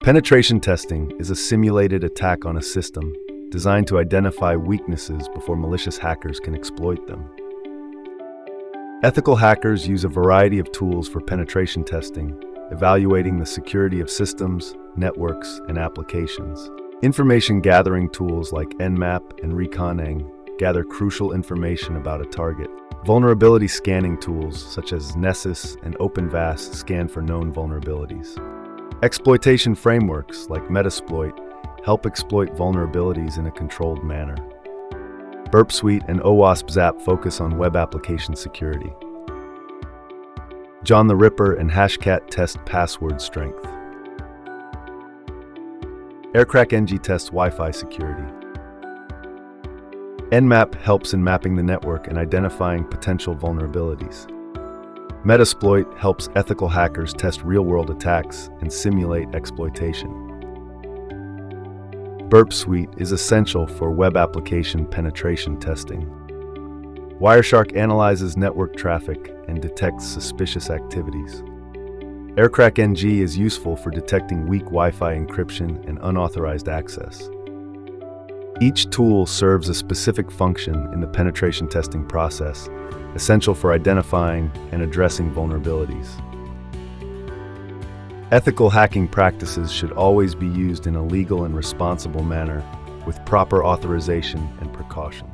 Penetration testing is a simulated attack on a system designed to identify weaknesses before malicious hackers can exploit them. Ethical hackers use a variety of tools for penetration testing, evaluating the security of systems, networks, and applications. Information gathering tools like Nmap and Aircrack-ng gather crucial information about a target. Vulnerability scanning tools such as Nessus and OpenVAS scan for known vulnerabilities. Exploitation frameworks like Metasploit help exploit vulnerabilities in a controlled manner. Burp Suite and OWASP-ZAP focus on web application security. John the Ripper and Hashcat test password strength. Aircrack-ng tests Wi-Fi security. Nmap helps in mapping the network and identifying potential vulnerabilities. Metasploit helps ethical hackers test real-world attacks and simulate exploitation. Burp Suite is essential for web application penetration testing. Wireshark analyzes network traffic and detects suspicious activities. Aircrack-ng is useful for detecting weak Wi-Fi encryption and unauthorized access. Each tool serves a specific function in the penetration testing process, essential for identifying and addressing vulnerabilities. Ethical hacking practices should always be used in a legal and responsible manner with proper authorization and precaution.